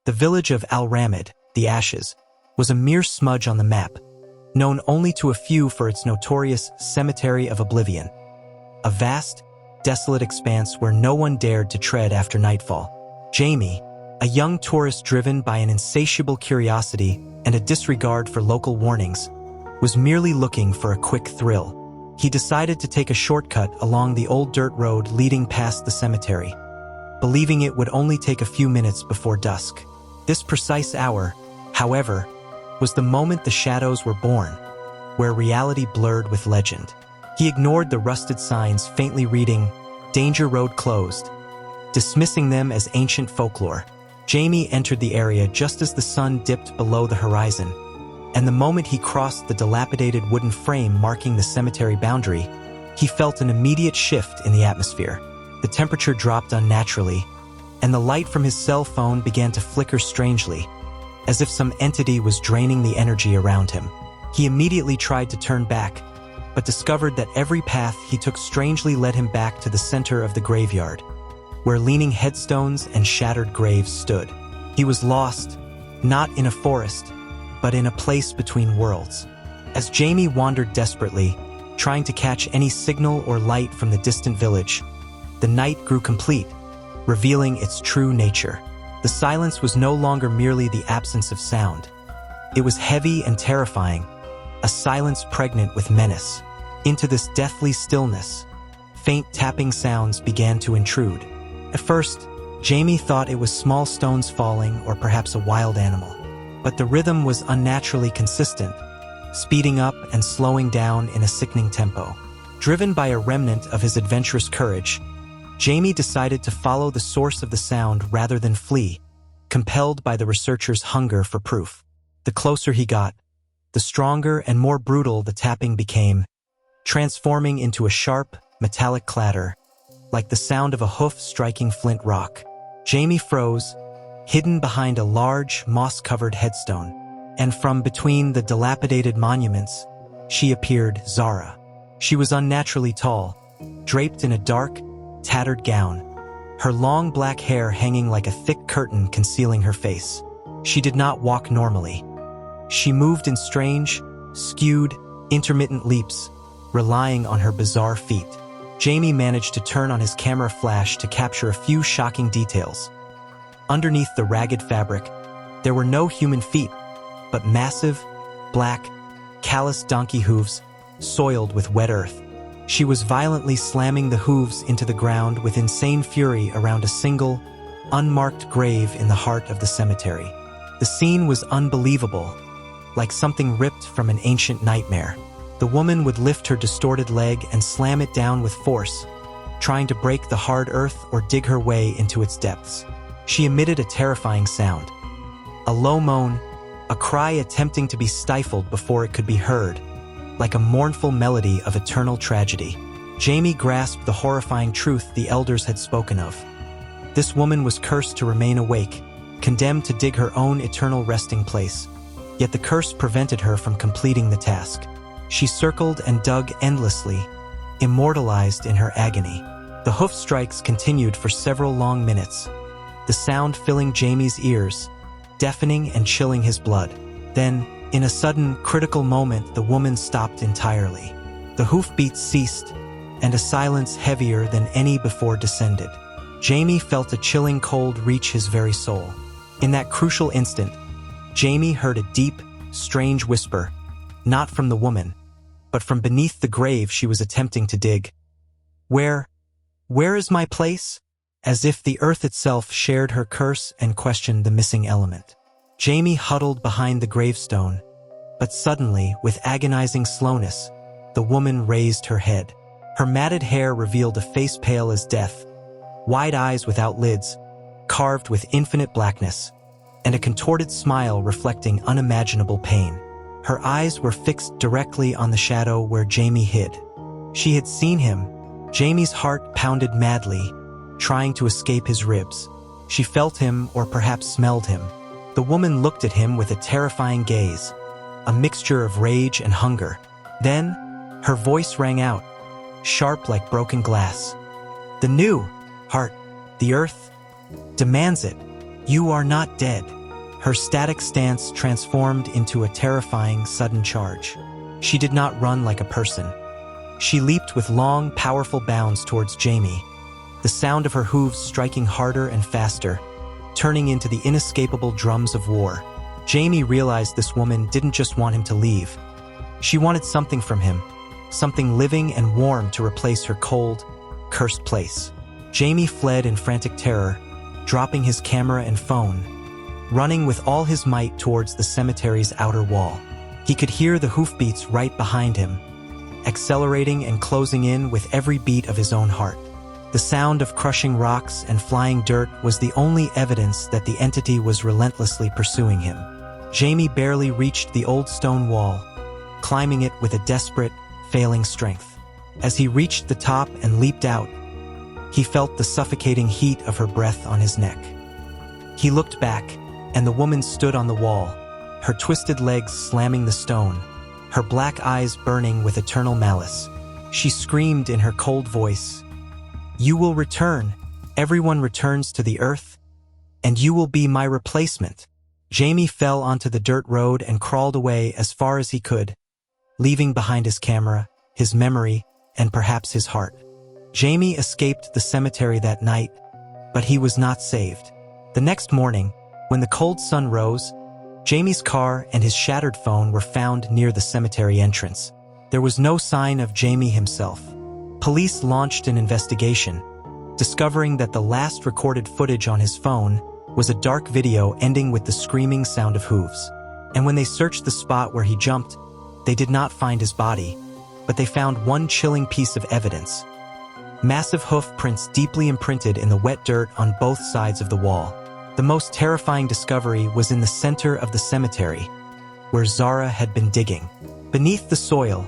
The village of Al-Ramid, the Ashes, was a mere smudge on the map, known only to a few for its notorious Cemetery of Oblivion, a vast, desolate expanse where no one dared to tread after nightfall. Jamie, a young tourist driven by an insatiable curiosity and a disregard for local warnings, was merely looking for a quick thrill. He decided to take a shortcut along the old dirt road leading past the cemetery, believing it would only take a few minutes before dusk. This precise hour, however, was the moment the shadows were born, where reality blurred with legend. He ignored the rusted signs faintly reading, "Danger Road Closed," dismissing them as ancient folklore. Jamie entered the area just as the sun dipped below the horizon, and the moment he crossed the dilapidated wooden frame marking the cemetery boundary, he felt an immediate shift in the atmosphere. The temperature dropped unnaturally, and the light from his cell phone began to flicker strangely, as if some entity was draining the energy around him. He immediately tried to turn back, but discovered that every path he took strangely led him back to the center of the graveyard, where leaning headstones and shattered graves stood. He was lost, not in a forest, but in a place between worlds. As Jamie wandered desperately, trying to catch any signal or light from the distant village, the night grew complete, revealing its true nature. The silence was no longer merely the absence of sound. It was heavy and terrifying, a silence pregnant with menace. Into this deathly stillness, faint tapping sounds began to intrude. At first, Jamie thought it was small stones falling or perhaps a wild animal, but the rhythm was unnaturally consistent, speeding up and slowing down in a sickening tempo. Driven by a remnant of his adventurous courage, Jamie decided to follow the source of the sound rather than flee, compelled by the researcher's hunger for proof. The closer he got, the stronger and more brutal the tapping became, transforming into a sharp, metallic clatter, like the sound of a hoof striking flint rock. Jamie froze, hidden behind a large, moss-covered headstone, and from between the dilapidated monuments, she appeared Zahra. She was unnaturally tall, draped in a dark, tattered gown, her long black hair hanging like a thick curtain concealing her face. She did not walk normally. She moved in strange, skewed, intermittent leaps, relying on her bizarre feet. Jamie managed to turn on his camera flash to capture a few shocking details. Underneath the ragged fabric, there were no human feet, but massive, black, calloused donkey hooves, soiled with wet earth. She was violently slamming the hooves into the ground with insane fury around a single, unmarked grave in the heart of the cemetery. The scene was unbelievable, like something ripped from an ancient nightmare. The woman would lift her distorted leg and slam it down with force, trying to break the hard earth or dig her way into its depths. She emitted a terrifying sound, a low moan, a cry attempting to be stifled before it could be heard, like a mournful melody of eternal tragedy. Jamie grasped the horrifying truth the elders had spoken of. This woman was cursed to remain awake, condemned to dig her own eternal resting place, yet the curse prevented her from completing the task. She circled and dug endlessly, immortalized in her agony. The hoof strikes continued for several long minutes, the sound filling Jamie's ears, deafening and chilling his blood. Then, in a sudden, critical moment, the woman stopped entirely. The hoofbeats ceased, and a silence heavier than any before descended. Jamie felt a chilling cold reach his very soul. In that crucial instant, Jamie heard a deep, strange whisper, not from the woman, but from beneath the grave she was attempting to dig. Where is my place?" As if the earth itself shared her curse and questioned the missing element. Jamie huddled behind the gravestone, but suddenly, with agonizing slowness, the woman raised her head. Her matted hair revealed a face pale as death, wide eyes without lids, carved with infinite blackness, and a contorted smile reflecting unimaginable pain. Her eyes were fixed directly on the shadow where Jamie hid. She had seen him. Jamie's heart pounded madly, trying to escape his ribs. She felt him, or perhaps smelled him. The woman looked at him with a terrifying gaze, a mixture of rage and hunger. Then, her voice rang out, sharp like broken glass. "The new heart, the earth, demands it." "You are not dead." Her static stance transformed into a terrifying, sudden charge. She did not run like a person. She leaped with long, powerful bounds towards Jamie, the sound of her hooves striking harder and faster, turning into the inescapable drums of war. Jamie realized this woman didn't just want him to leave. She wanted something from him, something living and warm to replace her cold, cursed place. Jamie fled in frantic terror, dropping his camera and phone, running with all his might towards the cemetery's outer wall. He could hear the hoofbeats right behind him, accelerating and closing in with every beat of his own heart. The sound of crushing rocks and flying dirt was the only evidence that the entity was relentlessly pursuing him. Jamie barely reached the old stone wall, climbing it with a desperate, failing strength. As he reached the top and leaped out, he felt the suffocating heat of her breath on his neck. He looked back, and the woman stood on the wall, her twisted legs slamming the stone, her black eyes burning with eternal malice. She screamed in her cold voice, "You will return. Everyone returns to the earth, and you will be my replacement." Jamie fell onto the dirt road and crawled away as far as he could, leaving behind his camera, his memory, and perhaps his heart. Jamie escaped the cemetery that night, but he was not saved. The next morning, when the cold sun rose, Jamie's car and his shattered phone were found near the cemetery entrance. There was no sign of Jamie himself. Police launched an investigation, discovering that the last recorded footage on his phone was a dark video ending with the screaming sound of hooves. And when they searched the spot where he jumped, they did not find his body, but they found one chilling piece of evidence: massive hoof prints deeply imprinted in the wet dirt on both sides of the wall. The most terrifying discovery was in the center of the cemetery, where Zahra had been digging. Beneath the soil,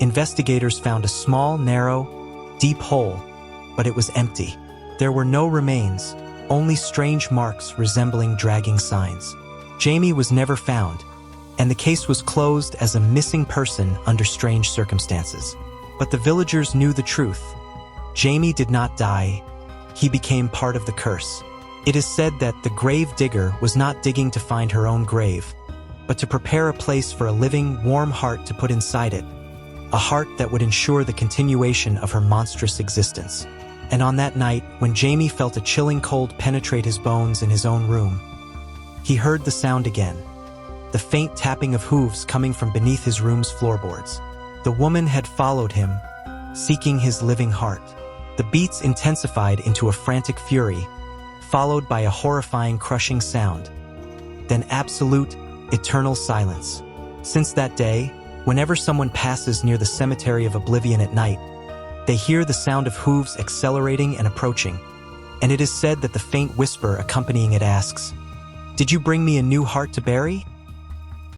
investigators found a small, narrow, deep hole, but it was empty. There were no remains, only strange marks resembling dragging signs. Jamie was never found, and the case was closed as a missing person under strange circumstances. But the villagers knew the truth. Jamie did not die. He became part of the curse. It is said that the grave digger was not digging to find her own grave, but to prepare a place for a living, warm heart to put inside it, a heart that would ensure the continuation of her monstrous existence. And on that night, when Jamie felt a chilling cold penetrate his bones in his own room, he heard the sound again, the faint tapping of hooves coming from beneath his room's floorboards. The woman had followed him, seeking his living heart. The beats intensified into a frantic fury, followed by a horrifying crushing sound. Then absolute, eternal silence. Since that day, whenever someone passes near the cemetery of Oblivion at night, they hear the sound of hooves accelerating and approaching, and it is said that the faint whisper accompanying it asks, "Did you bring me a new heart to bury?"